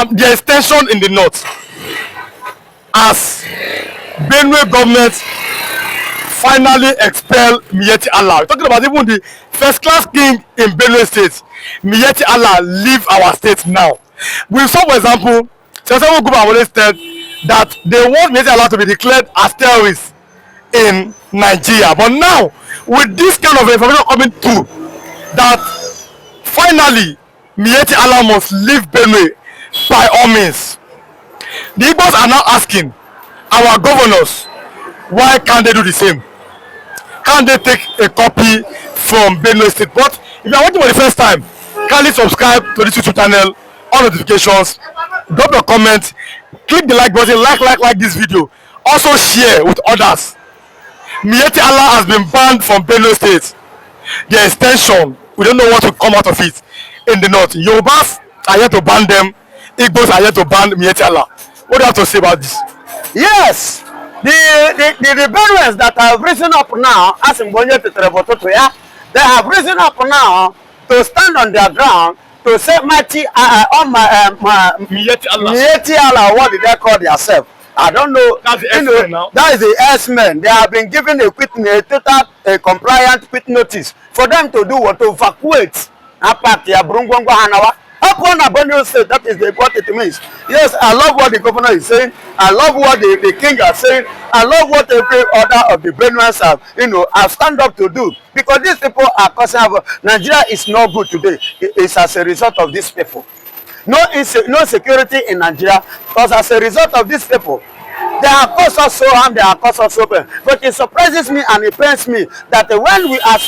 there is tension in the north as Benue government finally expel Miyetti Allah. We're talking about even the first class king in Benue State. Miyetti Allah leave our state now. We saw, for example, several group have always said that they want Miyetti Allah to be declared as terrorist in Nigeria. But now, with this kind of information coming through, that finally Miyetti Allah must leave Benue by all means. The Igbos are now asking our governors, why can't they do the same? Can't they take a copy from Benue State? But if you are watching for the first time, kindly subscribe to this YouTube channel, on notifications, drop your comment, click the like button, like this video. Also share with others. Miyetti Allah has been banned from Benue State. There is tension. We don't know what will come out of it in the north. Yorubas are here to ban them. Igbos are here to ban Miyetti Allah. What do you have to say about this? Yes, the rebellions that have risen up now, as in Bonye to Trebototoya, they have risen up now to stand on their ground to say, Miyetti Allah, what did they call themselves? I don't know. That's the S-men now. That is the S-men. They have been given a total compliant quit notice for them to do what? To evacuate. Upon Benue State, that is what it means. Yes, I love what the governor is saying. I love what the king is saying. I love what every other of the Benueans have, have stand up to do. Because these people are causing Nigeria is not good today. It's as a result of these people. No security in Nigeria because as a result of these people. They are caused us so harm, they are caused us so pain. But it surprises me and it pains me that when we are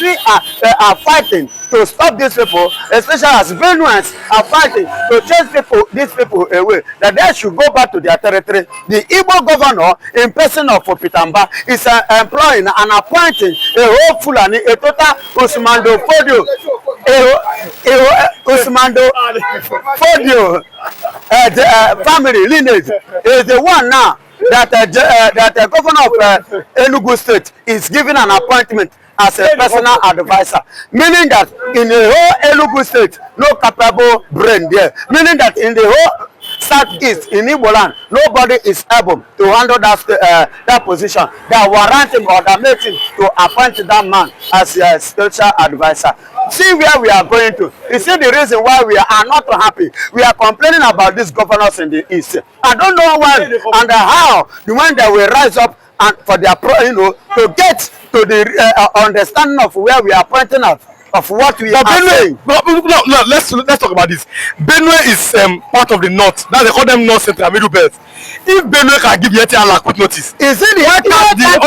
fighting to stop these people, especially as Benueans are fighting to chase these people away, that they should go back to their territory. The Igbo governor, in person of Opitamba, is employing and appointing a whole Fulani, a total Usmando Fodio, Usmando Fodio family lineage is the one now that the governor of Enugu State is given an appointment as a personal advisor, meaning that in the whole Enugu State, no capable brain there, meaning that in the whole southeast in Igbo land, nobody is able to handle that position. They warrant him or they make him to appoint that man as a special advisor. See where we are going to. You see the reason why we are not happy. We are complaining about these governors in the east. I don't know when and how when they will rise up and for their to get to the understanding of where we are pointing out of what we are saying. No, let's talk about this. Benue is part of the north. That's they call them North Central Middle Belt. If Benue can give Miyetti Allah quick notice, is it why can't the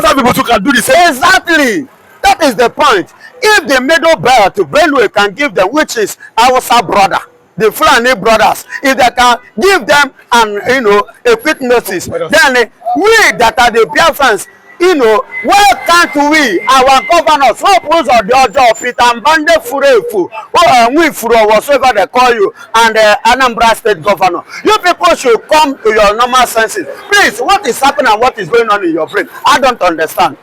other people too can do the same? Exactly. That is the point. If the middle belt to Benue can give them, which is our brother, the Fulani brothers, if they can give them a quick notice, then we that are the Biafrans, why can't we, our governors, suppose of the order of it and Bande Furefu, we Furo, whatsoever they call you, and Anambra State governor, you people should come to your normal senses. Please, what is happening and what is going on in your brain? I don't understand.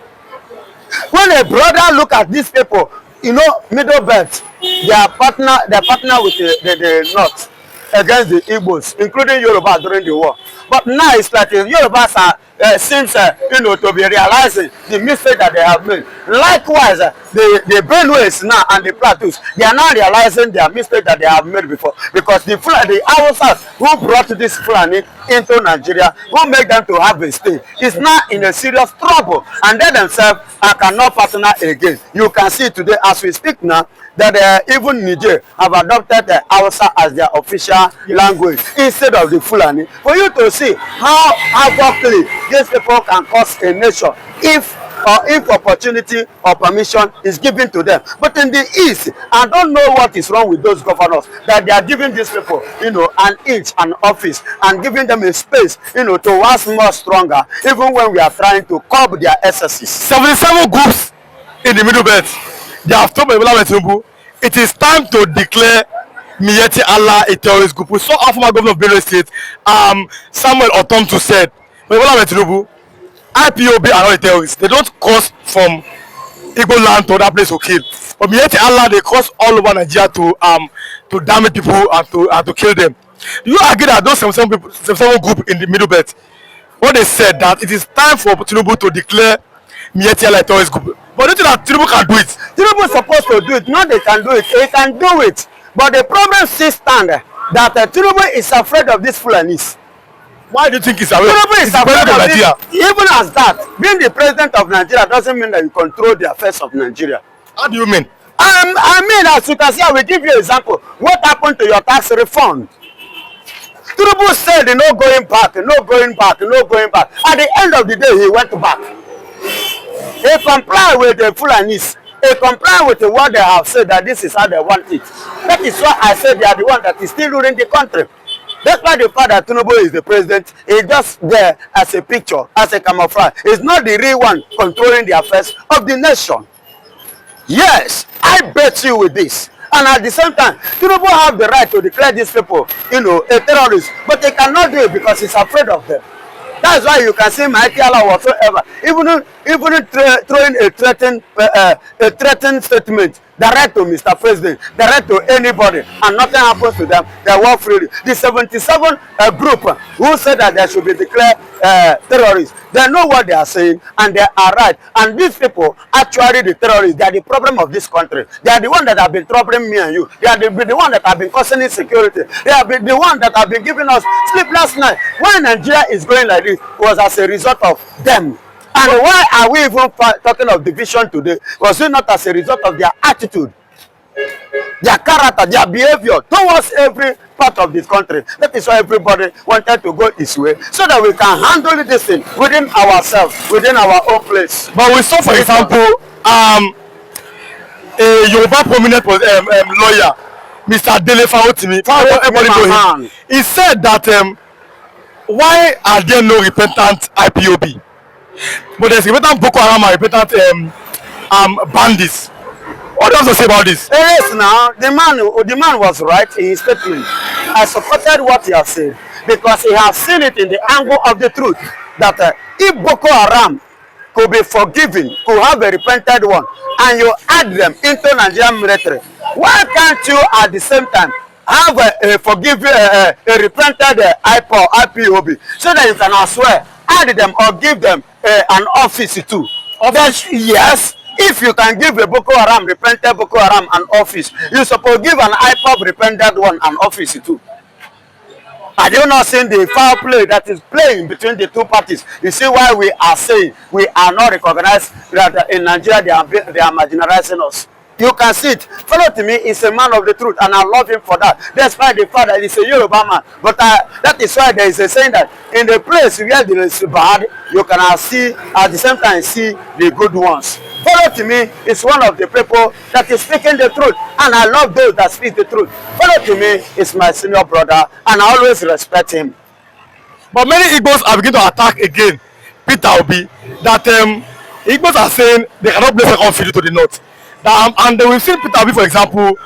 When a brother look at these people, middle belt, they are partner with the North against the Igbos, including Yoruba during the war. But now it's like the Yorubas are seems to be realizing the mistake that they have made. Likewise, the Benues now and the Plateaus, they are now realizing their mistake that they have made before, because the Hausas who brought this Fulani into Nigeria, who make them to have a stay, is now in a serious trouble, and they themselves cannot partner again. You can see today as we speak now that even Niger have adopted the Hausa as their official language instead of the Fulani. For you to see how quickly these people can cause a nation if opportunity or permission is given to them. But in the east, I don't know what is wrong with those governors that they are giving these people, an inch, an office, and giving them a space, to wax more stronger, even when we are trying to curb their excesses. 77 groups in the Middle Belt. They have told Tinubu it is time to declare Miyetti Allah a terrorist group. We saw our former governor of Benue State, Samuel Otomtu, said, Tinubu, IPOB are not a terrorists. They don't cross from Igbo land to other place to kill. But Miyetti Allah, they cross all over Nigeria to damage people and to kill them. Do you agree that those 77 people, 77 group in the middle belt, what they said that it is time for Tinubu to declare Miyetti like terrorist group? But do you think that Tinubu can do it? Tinubu is supposed to do it. Not they can do it. He can do it. But the problem still stands that Tinubu is afraid of these Fulanis. Why do you think he's afraid? Tinubu is afraid of Nigeria? Even as that, being the president of Nigeria doesn't mean that you control the affairs of Nigeria. How do you mean? I mean, as you can see, I will give you an example. What happened to your tax refund? Tinubu said no going back, no going back, no going back. At the end of the day, he went back. He complied with the Fulanis. He complied with what they have said that this is how they want it. That is why I said they are the one that is still ruling the country. That's why the fact that Tinubu is the president is just there as a picture, as a camouflage. It's not the real one controlling the affairs of the nation. Yes, I bet you with this. And at the same time, Tinubu have the right to declare these people, a terrorist. But he cannot do it because he's afraid of them. That's why you can see Miyetti whatsoever, even throwing a threatened statement direct to Mr. President, direct to anybody, and nothing happens to them. They walk freely. The 77 group who said that they should be declared terrorists, they know what they are saying, and they are right. And these people, actually the terrorists, they are the problem of this country. They are the one that have been troubling me and you. They are the one that have been causing insecurity. They have been the one that have been giving us sleepless night. Why Nigeria is going like this was as a result of them. And why are we even talking of division today? Was it not as a result of their attitude, their character, their behavior towards every part of this country? That is why everybody wanted to go this way, so that we can handle this thing within ourselves, within our own place. But we saw, for example, a Yoruba prominent lawyer, Mr. Dele Farotimi, everybody know him. He said that why are there no repentant IPOB? But there's repentant Boko Haram and repentant bandits. What do you have to say about this? Yes, now the man was right in his statement. I supported what he has said because he has seen it in the angle of the truth that if Boko Haram could be forgiven, could have a repented one, and you add them into Nigerian military, why can't you at the same time have a repented IPOB so that you can as well add them or give them an office too? Yes, if you can give a Boko Haram, repented Boko Haram an office, you suppose give an IPOB repented one an office too. Are you not seeing the foul play that is playing between the two parties? You see why we are saying we are not recognized that in Nigeria they are marginalizing us. You can see it. Follow to me is a man of the truth, and I love him for that. Despite the fact that he's a Yoruba man. But that is why there is a saying that in the place where there is bad, you can see at the same time see the good ones. Follow to me is one of the people that is speaking the truth, and I love those that speak the truth. Follow to me is my senior brother, and I always respect him. But many Igbos are beginning to attack again Peter Obi, that Igbos are saying they cannot blame second fiddle to the north. And we've seen Peter Obi, for example,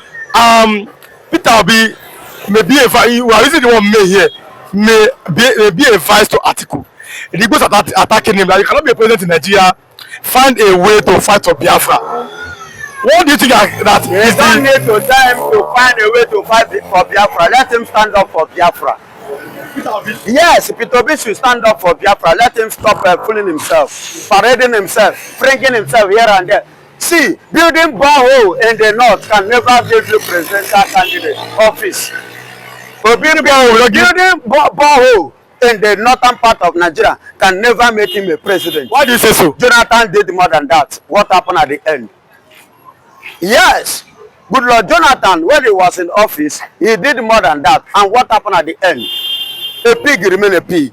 Peter Obi may be we are using the word may here, may be a vice to article. The Igbos are attacking him that you cannot be a president in Nigeria, find a way to fight for Biafra. What do you think that he don't need to tell him to find a way to fight for Biafra? Let him stand up for Biafra. Yes, Peter Obi should stand up for Biafra. Let him stop fooling himself, parading himself, bringing himself here and there. See, building borehole in the north can never give you presidential candidate office. But building borehole in the northern part of Nigeria can never make him a president. Why do you say so? Jonathan did more than that. What happened at the end? Yes, good Lord Jonathan, when he was in office, he did more than that. And what happened at the end? A pig remains a pig.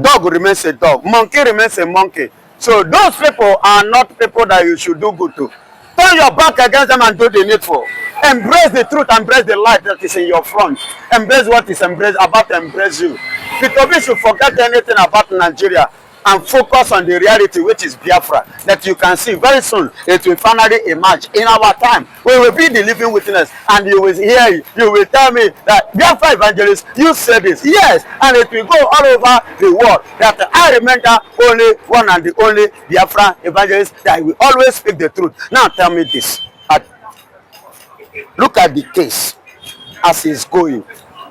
Dog remains a dog. Monkey remains a monkey. So those people are not people that you should do good to. Turn your back against them and do the needful. Embrace the truth, embrace the light that is in your front. Embrace what is about to embrace you. Peter Obi should forget anything about Nigeria and focus on the reality, which is Biafra, that you can see very soon it will finally emerge in our time. We will be the living witness, and you will hear, you will tell me that Biafra evangelists, you say this. Yes, and it will go all over the world that I remember only one and the only Biafra evangelist that will always speak the truth. Now tell me this. Look at the case as it's going.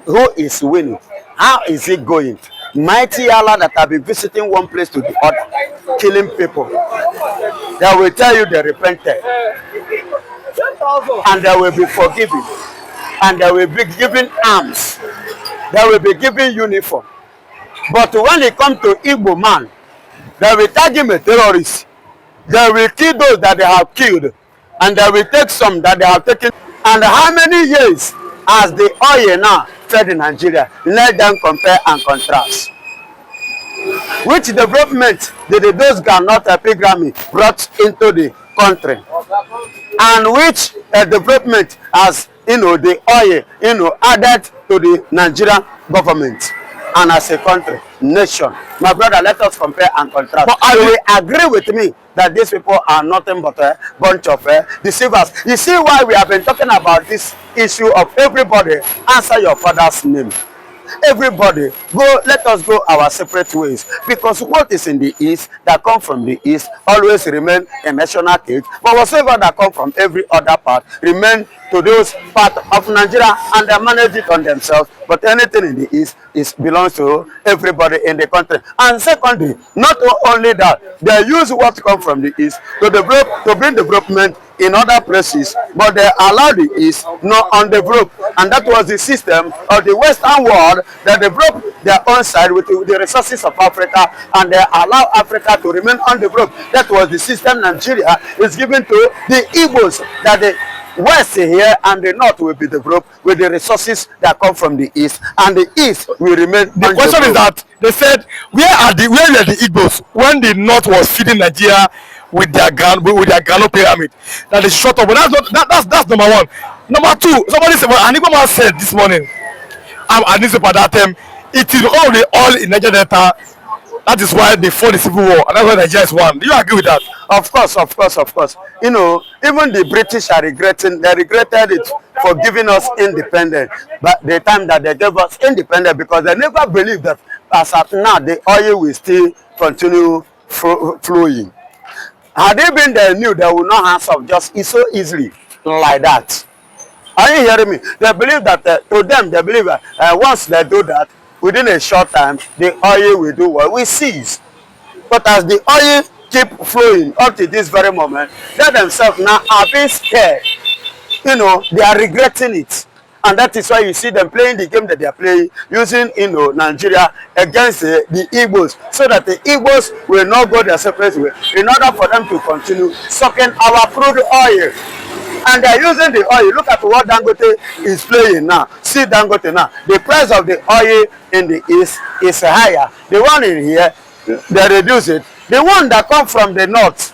who is winning? How is it going? Mighty Allah that have been visiting one place to the other, killing people. They will tell you they repented. And they will be forgiven. And they will be given arms. They will be given uniform. But when it comes to Igbo man, they will tag him a terrorist. They will kill those that they have killed. And they will take some that they have taken. And how many years has the oil now fed in Nigeria? Let them compare and contrast. Which development did those Ghanot epigram brought into the country? And which development has, the oil, added to the Nigerian government and as a country, nation? My brother, let us compare and contrast. But you will agree with me that these people are nothing but a bunch of deceivers. You see why we have been talking about this issue of everybody answer your father's name. Everybody let us go our separate ways, because what is in the east that come from the east always remain a national cake, but whatsoever that come from every other part remain to those part of Nigeria, and they manage it on themselves. But anything in the east belongs to everybody in the country. And secondly, not only that, they use what come from the east to bring development in other places, but they allow the east not undeveloped. And that was the system of the Western world that developed their own side with the resources of Africa, and they allow Africa to remain undeveloped. That was the system Nigeria is given to the Igbos, that the West here and the North will be developed with the resources that come from the East, and the East will remain. The question is that they said, where were the Igbos when the North was feeding Nigeria with their Gano pyramid? That is short up, but that's number one. Number two, somebody said, well, an Igbo man said this morning, I newspaper that time, it is all the oil in Niger Delta. That is why they fought the civil war, and that's why Nigeria is won. Do you agree with that? Of course. Even the British are regretted it for giving us independence, but the time that they gave us independence, because they never believed that as at now the oil will still continue flowing. Had they been there, knew they would not hands off just so easily like that. Are you hearing me? They believe that to them, they believe that once they do that, within a short time, the oil will do what we cease. But as the oil keep flowing up to this very moment, they themselves now are being scared. They are regretting it. And that is why you see them playing the game that they are playing, using, Nigeria against the Igbos, so that the Igbos will not go their separate way, in order for them to continue sucking our crude oil. And they are using the oil. Look at what Dangote is playing now. See Dangote now. The price of the oil in the east is higher. The one in here, they reduce it. The one that comes from the north,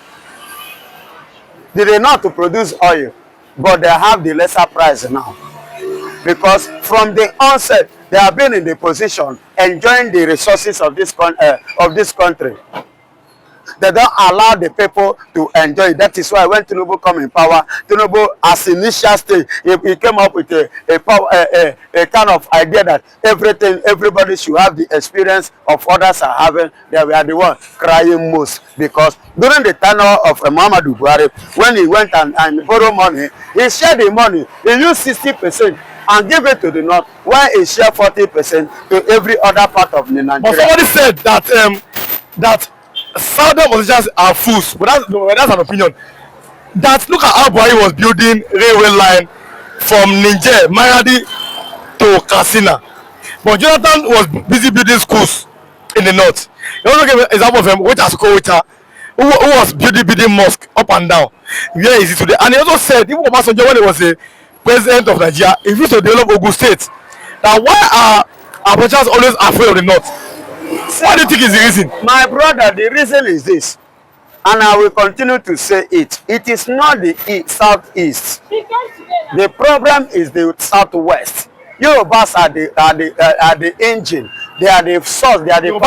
they did not to produce oil, but they have the lesser price now. Because from the onset, they have been in the position enjoying the resources of this country. They don't allow the people to enjoy it. That is why when Tinubu come in power, Tinubu, as initial stage, he came up with a kind of idea that everybody should have the experience of others are having. They were the one crying most, because during the tenure of Muhammadu Buhari, when he went and borrowed money, he shared the money. He used 60% and give it to the north, while he shared 40% to every other part of the Nigeria. But somebody said that Southern politicians are fools, but that's an opinion. That look at how Buhari was building railway line from Niger, Maradi to Katsina, but Jonathan was busy building schools in the north. You also give an example of him, who was building mosque up and down. Where is it today? And he also said, even Obasanjo, when he was a president of Nigeria, he used to develop Ogun State. Now, why are our politicians always afraid of the north? What do you think is the reason? My brother, the reason is this, and I will continue to say it. It is not the southeast. The problem is the southwest. Yorubas are the engine. They are the source. They are the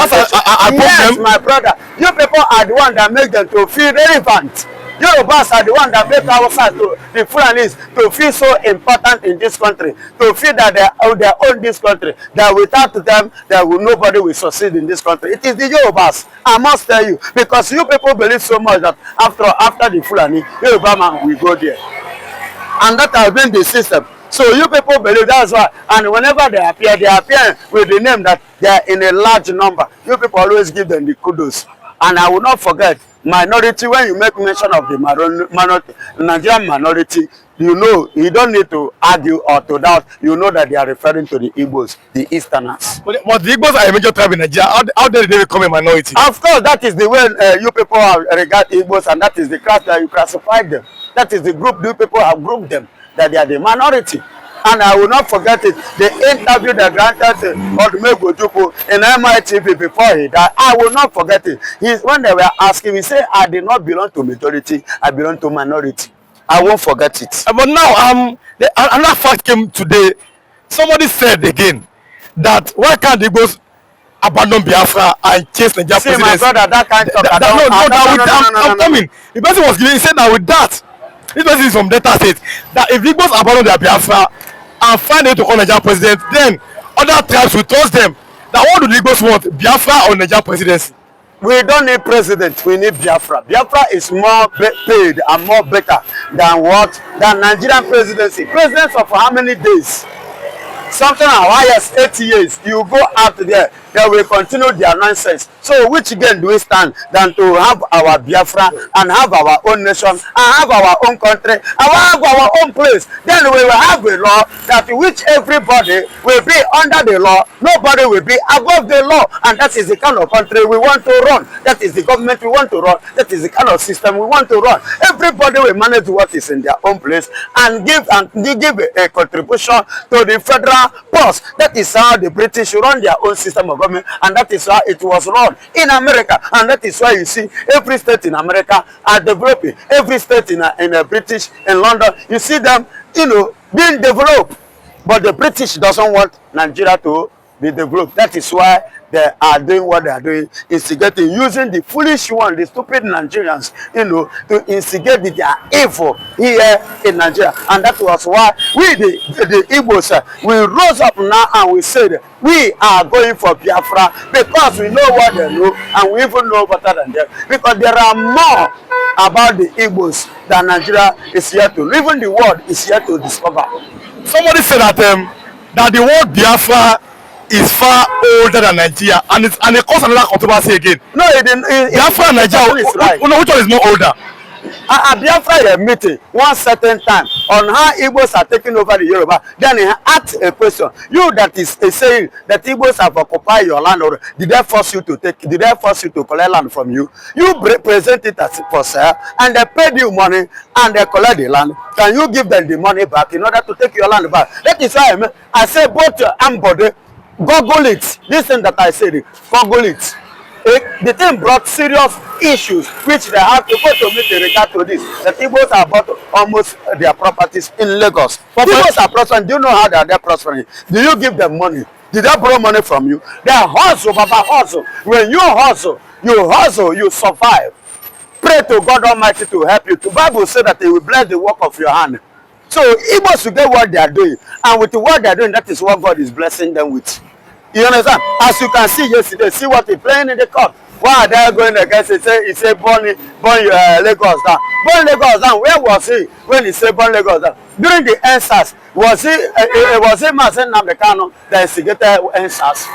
yes, my brother. You people are the one that make them to feel relevant. Yorubas are the one that make our side to the Fulanis to feel so important in this country, to feel that they own this country, that without them, nobody will succeed in this country. It is the Yorubas, I must tell you, because you people believe so much that after the Fulani, Yoruba man will go there. And that has been the system. So you people believe that's why. And whenever they appear with the name that they are in a large number. You people always give them the kudos. And I will not forget, minority, when you make mention of the Nigerian minority, you know, you don't need to argue or to doubt. You know that they are referring to the Igbos, the Easterners. But the Igbos are a major tribe in Nigeria. How did they become a minority? Of course, that is the way you people regard Igbos, and that is the class that you classify them. That is the group you people have grouped them, that they are the minority. And I will not forget it. The interview that granted Odumegwu Ojukwu in MITV before he died, I will not forget it. When they were asking, he said, I did not belong to majority, I belong to minority. I won't forget it. But now, another fact came today. Somebody said again that why can't the Igbos abandon Biafra and chase Nigeria presidency? My brother, that kind of I'm coming. The person was giving, he said that with that, this person is from Delta State, that if the Igbos abandon their Biafra and find a way to call Nigeria president, then other tribes will trust them. That what do the Igbos want, Biafra or Nigeria presidency? We don't need president, we need Biafra. Biafra is more paid and more better than what? Than Nigerian presidency. Presidents of how many days? Something as high as 8 years. You go out there, they will continue their nonsense. So which again do we stand than to have our Biafra and have our own nation and have our own country and have our own place? Then we will have a law that which everybody will be under the law. Nobody will be above the law. And that is the kind of country we want to run. That is the government we want to run. That is the kind of system we want to run. Everybody will manage what is in their own place and give a contribution to the federal purse. That is how the British run their own system of government, and that is how it was run in America. And that is why you see every state in America are developing. Every state in British, in London, you see them, you know, being developed. But the British doesn't want Nigeria to be developed. That is why they are doing what they are doing, instigating, using the foolish one, the stupid Nigerians, you know, to instigate their evil here in Nigeria. And that was why we, the Igbos, we rose up now and we said, we are going for Biafra because we know what they know and we even know better than them. Because there are more about the Igbos than Nigeria is here to, even the world is here to discover. Somebody said that that the word Biafra is far older than Nigeria, and it causes another controversy again. No, it didn't. Biafra and Nigeria, right. Which one is more older? Biafra had a meeting one certain time on how Igbos are taking over the Yoruba. Then he asked a question. You that is saying that Igbos have occupied your land, or did they force you to collect land from you? You present it as for sale, and they paid you money, and they collect the land. Can you give them the money back in order to take your land back? That is why I say both Ambode, Google it. This thing that I said, Google it. The thing brought serious issues which they have to go to meet in regard to this. The Igbos have bought almost their properties in Lagos. Igbos are prospering. Do you know how they are prospering? Do you give them money? Did they borrow money from you? They hustle, Baba, hustle. When you hustle, you survive. Pray to God Almighty to help you. The Bible says that He will bless the work of your hand. So Igbos will get what they are doing. And with what they are doing, that is what God is blessing them with. You understand? As you can see yesterday, see what he playing in the court. Why are they going against it? He said, burn Lagos down. Burn Lagos down. Where was he when he said burn Lagos down? During the NSAS, was it Nnamdi Kanu that instigated NSAS?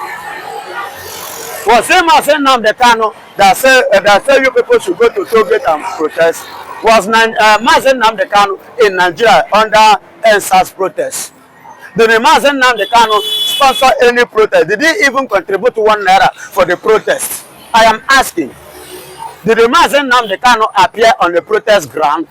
Was it Nnamdi Kanu that said you people should go to Tollgate and protest? Was Nnamdi Kanu in Nigeria under NSAS protest? Did Nnamdi Kanu sponsor any protest? Did he even contribute to ₦1 for the protest? I am asking. Did Nnamdi Kanu appear on the protest ground?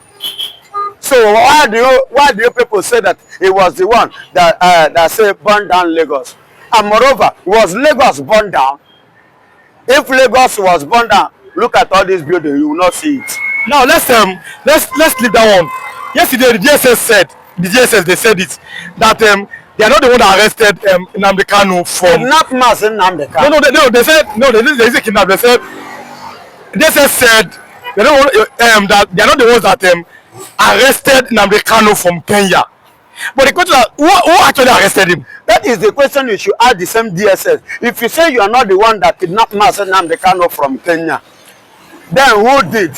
So why do you people say that he was the one that said burn down Lagos? And moreover, was Lagos burned down? If Lagos was burned down, look at all these buildings, you will not see it. Now let's leave that one. Yesterday the DSS they said it that they are not the one that arrested Nnamdi Kanu from Kidnappers Nnamdi Kanu. They said kidnap. They said DSS said they don't that they are not the ones that arrested Nnamdi Kanu from Kenya. But the question is, who actually arrested him? That is the question you should ask the same DSS. If you say you are not the one that kidnapped Nnamdi Kanu from Kenya, then who did?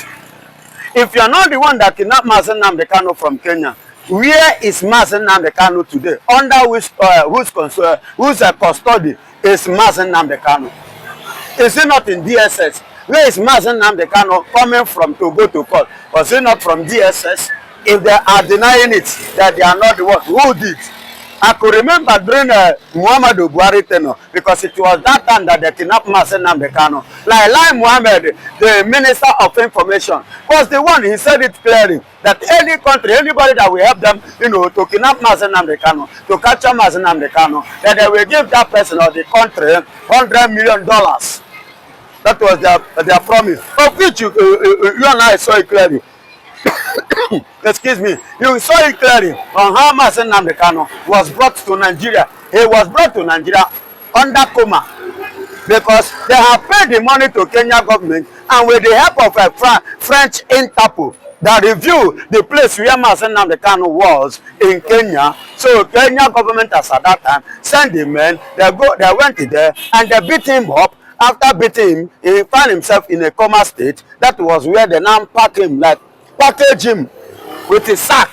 If you are not the one that kidnapped Nnamdi Kanu from Kenya, Where is Nnamdi Kanu today? Under whose custody is Nnamdi Kanu? Is he not in DSS? Where is Nnamdi Kanu coming from to go to court? Was he not from DSS? If they are denying it, that they are not the one, who did? I could remember during Muhammadu Buhari tenure, because it was that time that they kidnapped Nnamdi Kanu. Like Muhammad, the Minister of Information, was the one, he said it clearly, that any country, anybody that will help them, to kidnap Nnamdi Kanu, to capture Nnamdi Kanu, that they will give that person or the country $100 million. That was their promise, of which you and I saw it clearly. Excuse me, you saw it clearly on how Nnamdi Kanu was brought to Nigeria. He was brought to Nigeria under coma because they have paid the money to Kenya government, and with the help of a French Interpol that reviewed the place where Nnamdi Kanu was in Kenya. So Kenya government as at that time sent the men, they went there and they beat him up. After beating him, he found himself in a coma state. That was where they now packed him, like package him with a sack,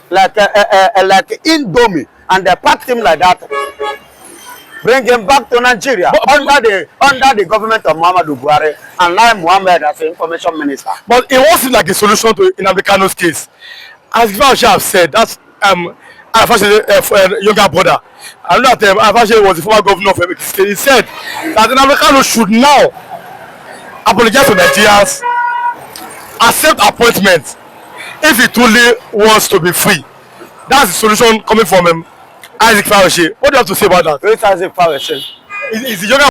like Indomie, and they packed him like that, bring him back to Nigeria under the government of Muhammadu Buhari, and Lai Muhammad as the information minister. But it wasn't like a solution to Nnamdi Kanu's case. As Biafra have said, that's younger brother. I know that Biafra was the former governor of Ebonyi State. He said that Nnamdi Kanu should now apologize to Nigerians, accept appointment if he truly wants to be free. That's the solution coming from Isaac Farashe. What do you have to say about that? Who is Isaac Farashe? Is the younger